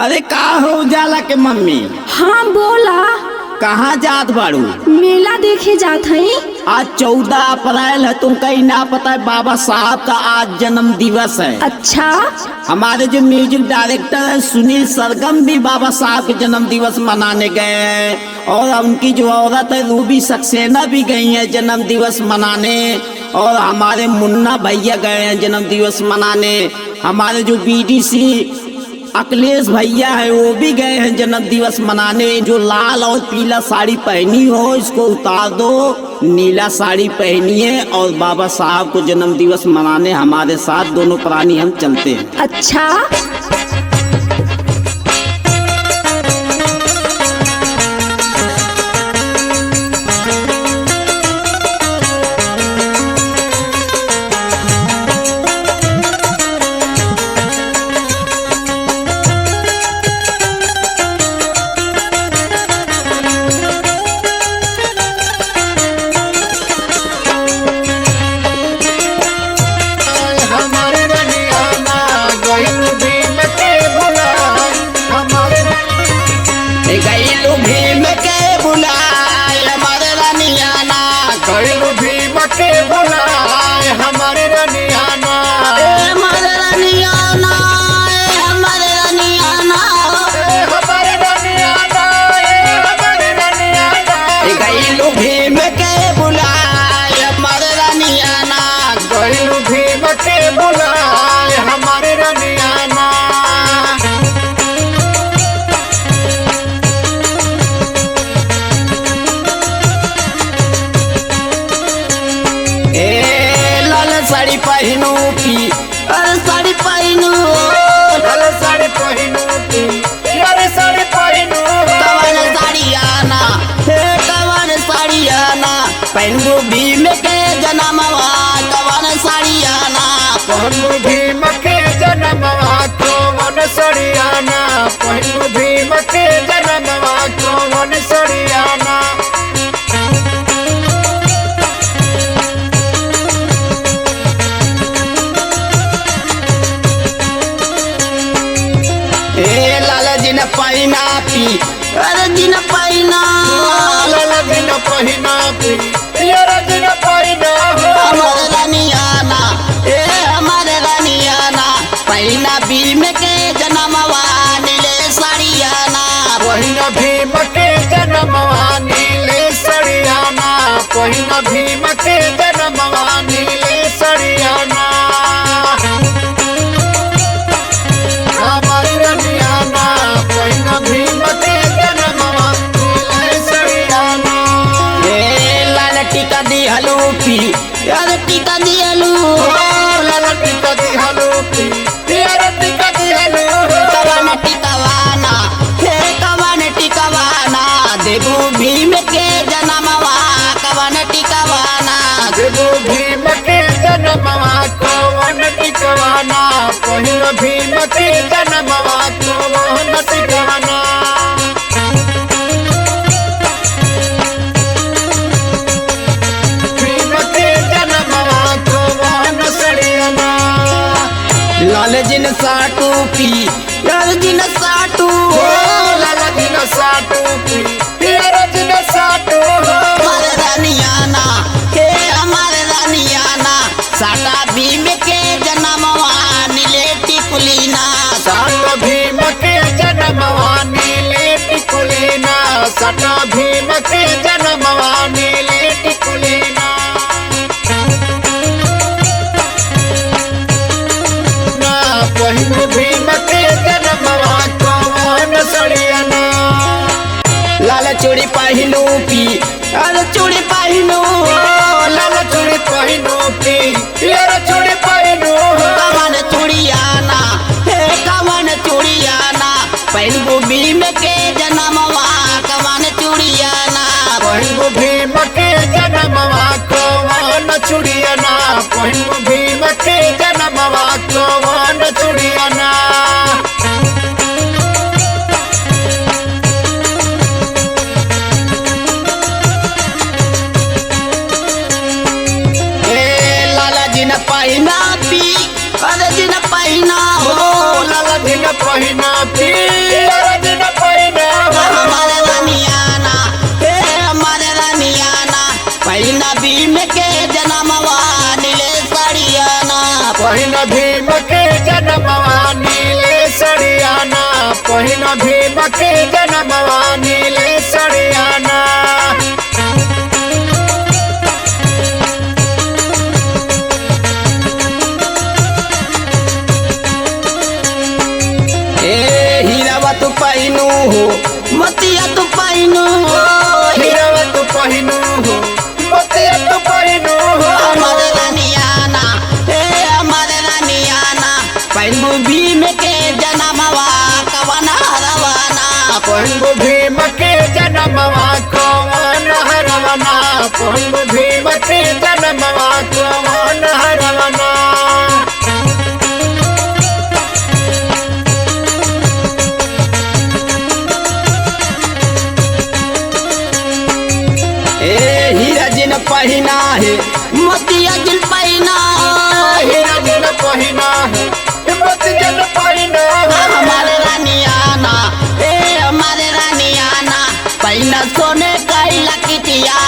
अरे का हो जाला के मम्मी? हाँ बोला। कहाँ जात बाड़ू? मेला देखे जात हई। आज 14 अप्रैल है, तुम कहीं ना पता है बाबा साहब का आज जन्म दिवस है। अच्छा। हमारे जो म्यूजिक डायरेक्टर है सुनील सरगम भी बाबा साहब के जन्म दिवस मनाने गए हैं, और उनकी जो औरत है रूबी सक्सेना भी गई है जन्म दिवस मनाने, और हमारे मुन्ना भैया गए हैं जन्म दिवस मनाने। हमारे जो बीडीसी अखिलेश भैया है वो भी गए हैं जन्म दिवस मनाने। जो लाल और पीला साड़ी पहनी हो इसको उतार दो, नीला साड़ी पहनिए और बाबा साहब को जन्म दिवस मनाने हमारे साथ दोनों प्राणी हम चलते हैं। अच्छा। साड़ी पहनू पी, अरे साड़ी पहनू, अरे साड़ी पहनू पी, अरे साड़ी पहनू। कवन साड़ी आना, हे कवन साड़ी आना, पहनू भीम के जन्मवा, कवन साड़ी आना, पहनू भीम के जन्मवा, कवन साड़ी आना, पहनू भीम के जन्मवा, कवन साड़ी आना। जिन पहिना पी, अरे जिन पहिना, लाल जिन पहिना पी, अरे जिन पहिना। हमारे रानियाना, ए हमारे रानियाना, पहिना भीम के जन्मवा, नीले साड़ियाना, पहिना भीम के जन्मवा, नीले साड़ियाना, पहिना भीम के जन्मवा, नीले साड़ियाना। टीका दी हलू पी, यार टीका दी हलू, लाल टीका दी हलू पी, यार टीका दी हलू। कवन टिकवाना, हे कवन टिकवाना, देबू भीम के जन्मवा, कवन टिकवाना, देबू भीम के जन्मवा, कवन टिकवाना, पहिन भीम के जन्मवा, कवन टिकवाना। लाल जिन साटू पी, यार जिन साटू, लाल जिन साटू पी, यार जिन साटू। हमारे रानियाना, हे हमारे रानियाना, साटा भीम के जन्मवा, नीले टिकुलीना, साटा भीम के जन्मवा, नीले टिकुलीना, साटा भीम के जन्मवा, नीले टिकुलीना। पहिनू भीम के जन्मवा, कवन साड़ियाना। लाल चूड़ी पहनू पी, अरे चूड़ी पहनू, लाल चूड़ी पहनू पी, यार चूड़ी पहनू। कवन चूड़ियाना, हे कवन चूड़ियाना, पहनू भीम के जन्मवा, कवन चूड़ियाना, पहिनू भीम के जन्मवा, कवन चूड़ियाना, पहिनू भीम के जन्मवा, कवन चूड़ियाना। लाला जी न पहिना पी, अरे जी न पहिना हो, लाल जिन पहिना पी, भीम के जन्मवा नीले सड़ियाना। हीरावा तू पहिनू हो मोतिया तू पहिनू हो, हीरावा तू पहिनू हो मोतिया तू पहिनू हो। हमारे रानियाना हमारे रानियाना पहिनू भीम के जन्मवा कवन हरवाना। पहिनू भीम के जन्मवा कवन हरवाना। पहिनू भीम के जन्मवा कवन हरवाना। हीरा जिन पहिना है मोतिया जिन पहिना, हीरा जिन पहिना है मोतिया जिन पहिना है। हमारे रानियाना हमारे रानियाना पहिना सोने का लकिटिया